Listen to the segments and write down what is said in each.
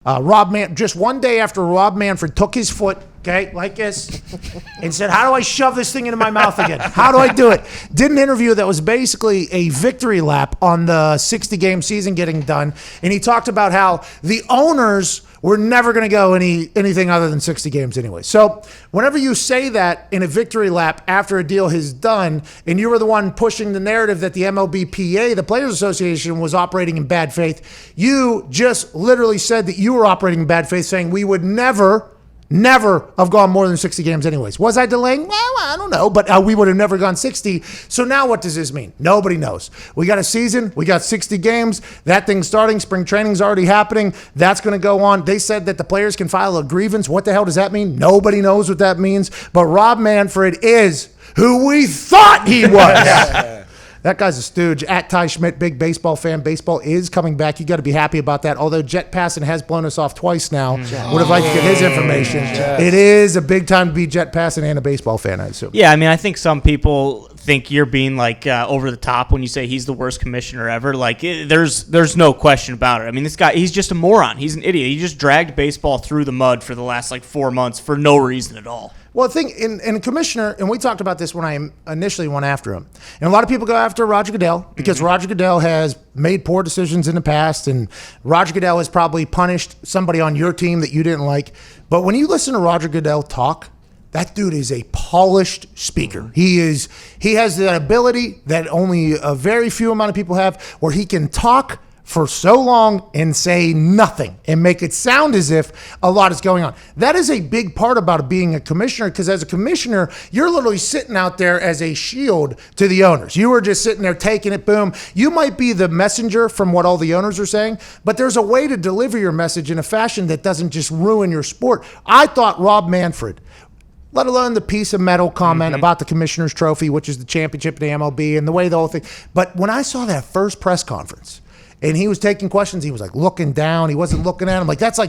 Just one day after Rob Manfred took his foot, okay, like this, and said, how do I shove this thing into my mouth again? How do I do it? Did an interview that was basically a victory lap on the 60-game season getting done, and he talked about how the owners were never going to go anything other than 60 games anyway. So whenever you say that in a victory lap after a deal is done, and you were the one pushing the narrative that the MLBPA, the Players Association, was operating in bad faith, you just literally said that you were operating in bad faith, saying we would never have gone more than 60 games anyways. Was I delaying? Well, I don't know, but we would have never gone 60. So now what does this mean? Nobody knows. We got a season. We got 60 games. That thing's starting. Spring training's already happening. That's going to go on. They said that the players can file a grievance. What the hell does that mean? Nobody knows what that means. But Rob Manfred is who we thought he was. That guy's a stooge. At Ty Schmidt, big baseball fan. Baseball is coming back. You got to be happy about that. Although Jet Passon has blown us off twice now. Would have liked to get his information. It is a big time to be Jet Passon and a baseball fan, I assume. Yeah, I mean, I think some people think you're being like over the top when you say he's the worst commissioner ever. Like, there's no question about it. I mean, this guy, he's just a moron. He's an idiot. He just dragged baseball through the mud for the last 4 months for no reason at all. Well, I think in a commissioner, and we talked about this when I initially went after him, and a lot of people go after Roger Goodell because Roger Goodell has made poor decisions in the past, and Roger Goodell has probably punished somebody on your team that you didn't like. But when you listen to Roger Goodell talk, that dude is a polished speaker. He has that ability that only a very few amount of people have, where he can talk for so long and say nothing and make it sound as if a lot is going on. That is a big part about being a commissioner, because as a commissioner, you're literally sitting out there as a shield to the owners. You are just sitting there taking it, boom. You might be the messenger from what all the owners are saying, but there's a way to deliver your message in a fashion that doesn't just ruin your sport. I thought Rob Manfred, let alone the piece of metal comment about the commissioner's trophy, which is the championship in the MLB, and the way the whole thing. But when I saw that first press conference, and he was taking questions, he was looking down. He wasn't looking at him. That's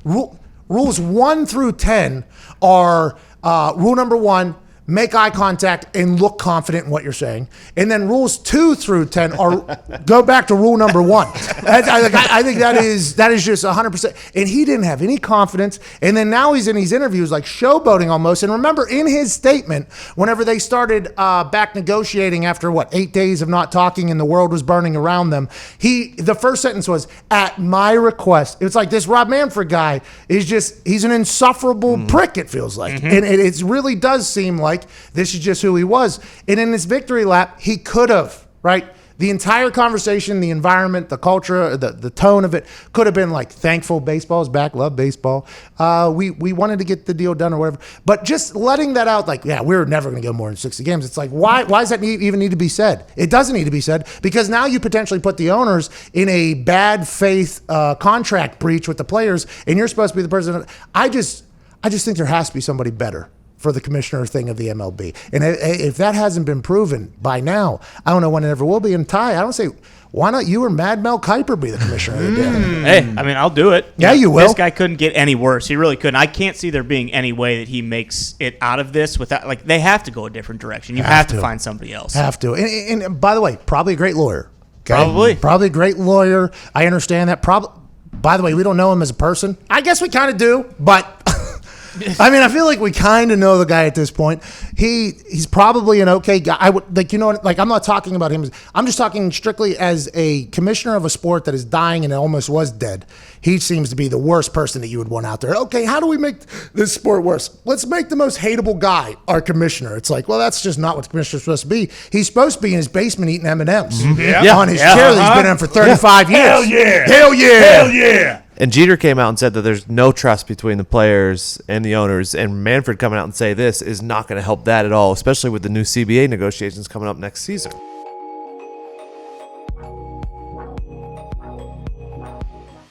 rules 1 through 10 are rule number 1, make eye contact and look confident in what you're saying. And then rules 2 through 10 are go back to rule number 1. I think that is just 100%. And he didn't have any confidence. And then now he's in these interviews showboating almost. And remember, in his statement, whenever they started back negotiating after 8 days of not talking and the world was burning around them, the first sentence was, at my request. It's this Rob Manfred guy he's an insufferable prick, it feels like. And it really does seem like this is just who he was. And in this victory lap, he could have, the entire conversation, the environment, the culture, the tone of it could have been thankful baseball's back, love baseball. We wanted to get the deal done or whatever. But just letting that out, we're never going to go more than 60 games. It's why does that even need to be said? It doesn't need to be said, because now you potentially put the owners in a bad faith contract breach with the players, and you're supposed to be the person. I just think there has to be somebody better for the commissioner thing of the MLB. And if that hasn't been proven by now, I don't know when it ever will be. And Ty, I don't say, why not you or Mad Mel Kiper be the commissioner of the day? Hey, I mean, I'll do it. Yeah, you will. This guy couldn't get any worse. He really couldn't. I can't see there being any way that he makes it out of this without, they have to go a different direction. You have to find somebody else. Have to. And by the way, probably a great lawyer. Okay? Probably a great lawyer. I understand that. By the way, we don't know him as a person. I guess we kind of do, but I mean, I feel like we kind of know the guy at this point. He's probably an okay guy. I would I'm not talking about him. I'm just talking strictly as a commissioner of a sport that is dying and it almost was dead. He seems to be the worst person that you would want out there. Okay, how do we make this sport worse? Let's make the most hateable guy our commissioner. It's well, that's just not what the commissioner's supposed to be. He's supposed to be in his basement eating M&Ms on his chair that he's been in for 35 years. Hell yeah! Hell yeah! Hell yeah! And Jeter came out and said that there's no trust between the players and the owners. And Manfred coming out and say this is not going to help that at all, especially with the new CBA negotiations coming up next season.